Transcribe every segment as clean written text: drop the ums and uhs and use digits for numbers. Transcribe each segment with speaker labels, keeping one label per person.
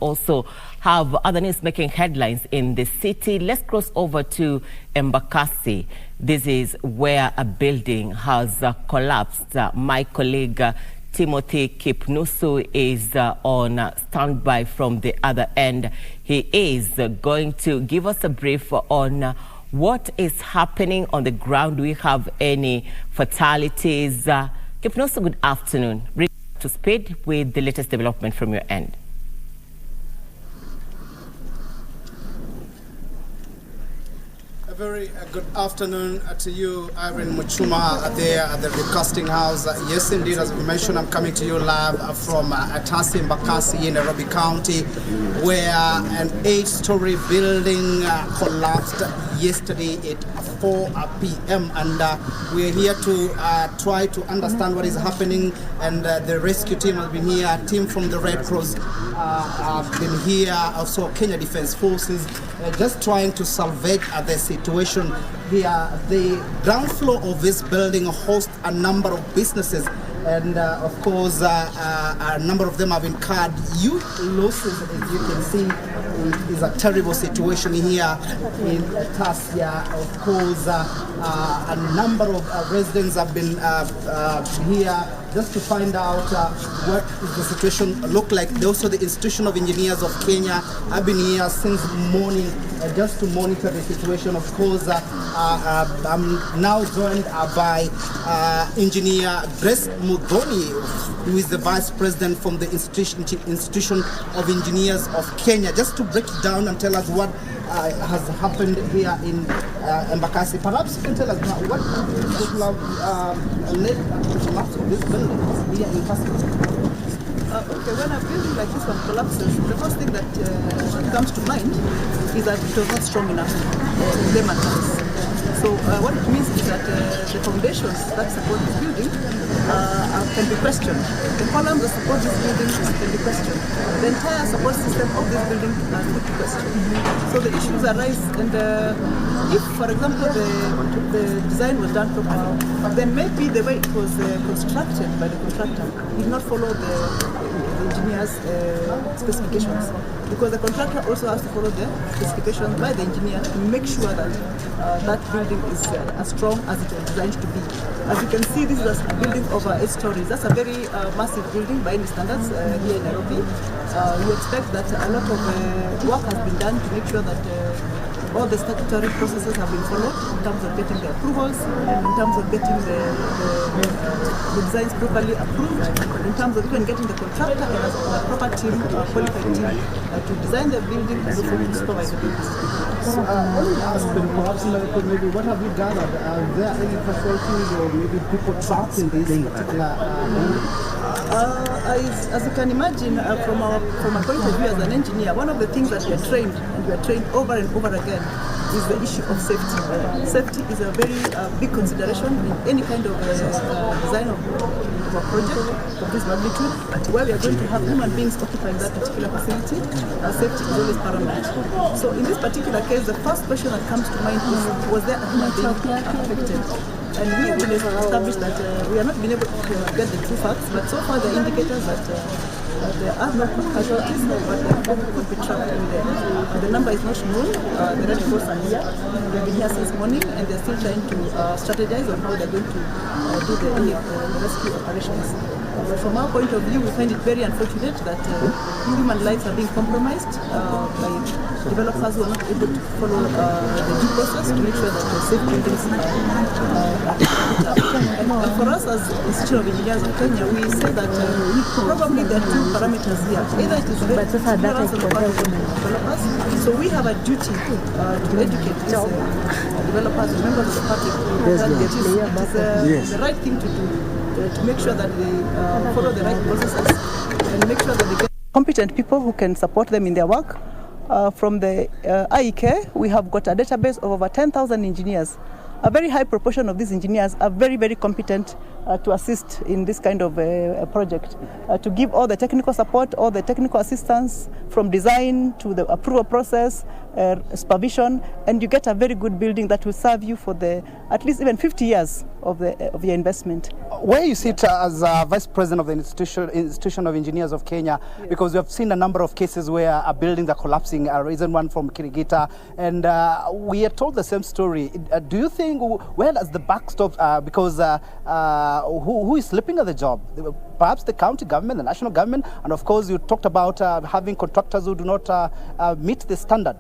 Speaker 1: also have other news making headlines in the city. Let's cross over to Embakasi. This is where a building has collapsed. My colleague Timothy Kipnusu is on standby from the other end. He is going to give us a brief on what is happening on the ground. Do we have any fatalities? Kipnusu, good afternoon. Bring us to speed with the latest development from your end.
Speaker 2: A very good afternoon to you, Irene Muchuma, there at the Broadcasting House. Yes, indeed, as we mentioned, I'm coming to you live from Tassia Embakasi in Nairobi County, where an 8-story building collapsed yesterday at 4 p.m. And we're here to try to understand what is happening. And the rescue team has been here, a team from the Red Cross have been here, also Kenya Defense Forces, just trying to salvage the situation here. The ground floor of this building hosts a number of businesses, and of course a number of them have incurred huge losses. As you can see, it is a terrible situation here in Tassia. Of course a number of residents have been here just to find out what is the situation look like. Also, the Institution of Engineers of Kenya have been here since morning just to monitor the situation. Of course, I'm now joined by Engineer Grace Mudhoni, who is the Vice President from the Institution of Engineers of Kenya, just to break it down and tell us what has happened here in Embakasi. Perhaps you can tell us what led to the collapse of this building here in Tassia.
Speaker 3: Okay, when a building like this one collapses, the first thing that comes to mind is that it was not strong enough in layman terms. So what it means is that the foundations that support this building can be questioned. The columns that support this building can be questioned. The entire support system of this building could be questioned. So the issues arise, and if, for example, the design was done properly, then maybe the way it was constructed by the contractor did not follow the engineer's specifications, because the contractor also has to follow the specifications by the engineer to make sure that that building is as strong as it was designed to be. As you can see, this is a building over 8 stories. That's a very massive building by any standards here in Nairobi. We expect that a lot of work has been done to make sure that all the statutory processes have been followed in terms of getting the approvals, and in terms of getting the designs properly approved, in terms of even getting the contractor and a proper team, qualified team, to design the building and also to supervise the building.
Speaker 2: So, perhaps maybe what have you gathered? Are there any facilities or maybe people trapped in this particular
Speaker 3: as you can imagine, from a point of view as an engineer, one of the things that we are trained, and we are trained over and over again, is the issue of safety. Safety is a very big consideration in any kind of design of a project of this magnitude, where we are going to have human beings occupying that particular facility. Safety is always paramount. So in this particular case, the first question that comes to mind is, was there a human being affected? And we have been established that we have not been able to get the true facts, but so far there are indicators that there are no casualties, but people could be trapped in there. The number is not known. The Red Cross are here. They've been here since morning, and they're still trying to strategize on how they're going to do the rescue operations. But from our point of view, we find it very unfortunate that human lives are being compromised by developers who are not able to follow the due process to make sure that the safe buildings are put up. And for us as Institute of Engineers of Kenya, we say that probably there are 2 parameters here. Either it is the ignorance on the part of developers, so we have a duty to educate these developers and members of the public that it is the right thing to do, to make sure that they follow the right processes and make sure that they get competent people who can support them in their work. From the IEK, we have got a database of over 10,000 engineers. A very high proportion of these engineers are very, very competent to assist in this kind of project, to give all the technical support, all the technical assistance from design to the approval process, supervision, and you get a very good building that will serve you for at least even 50 years of your investment.
Speaker 2: Where you sit as Vice President of the Institution of Engineers of Kenya, yes. Because we have seen a number of cases where buildings are collapsing, a recent one from Kirigita, and we are told the same story. Do you think, where does the buck stop? Because who is slipping at the job? Perhaps the county government, the national government, and of course you talked about having contractors who do not meet the standard.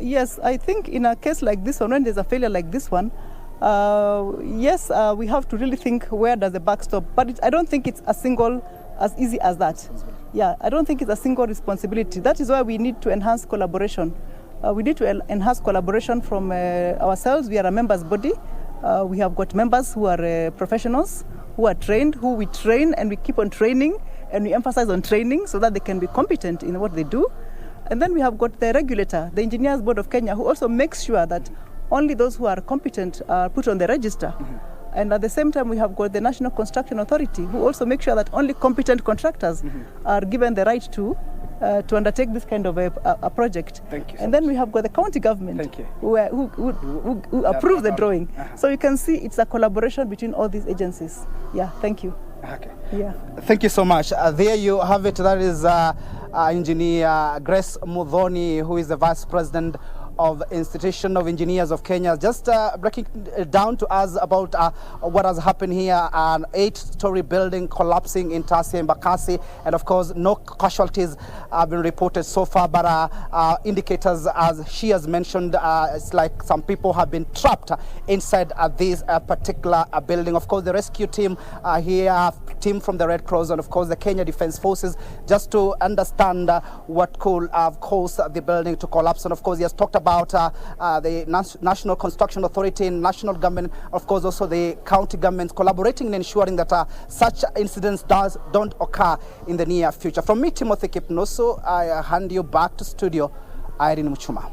Speaker 3: Yes, I think in a case like this one, when there's a failure like this one, yes, we have to really think where does the buck stop. But I don't think it's as easy as that. Yeah, I don't think it's a single responsibility. That is why we need to enhance collaboration. We need to enhance collaboration from ourselves. We are a members body. We have got members who are professionals, who are trained, who we train, and we keep on training, and we emphasize on training so that they can be competent in what they do. And then we have got the regulator, the Engineers Board of Kenya, who also makes sure that only those who are competent are put on the register. Mm-hmm. And at the same time, we have got the National Construction Authority, who also make sure that only competent contractors are given the right to undertake this kind of a project.
Speaker 2: Thank you.
Speaker 3: And then we have got the county government who approve the drawing. So you can see it's a collaboration between all these agencies. Yeah, thank you.
Speaker 2: Okay.
Speaker 3: Yeah.
Speaker 2: Thank you so much. There you have it. That is Engineer Grace Muthoni, who is the Vice President of Institution of Engineers of Kenya, just breaking down to us about what has happened here. An 8-story building collapsing in Tassia Embakasi, and of course no casualties have been reported so far, but indicators, as she has mentioned, it's like some people have been trapped inside this particular building. Of course the rescue team here, team from the Red Cross, and of course the Kenya Defence Forces, just to understand what could have caused the building to collapse. And of course he has talked about the National Construction Authority and national government, of course also the county government, collaborating in ensuring that such incidents don't occur in the near future. From me, Timothy Kipnoso, I hand you back to studio, Irene Muchuma.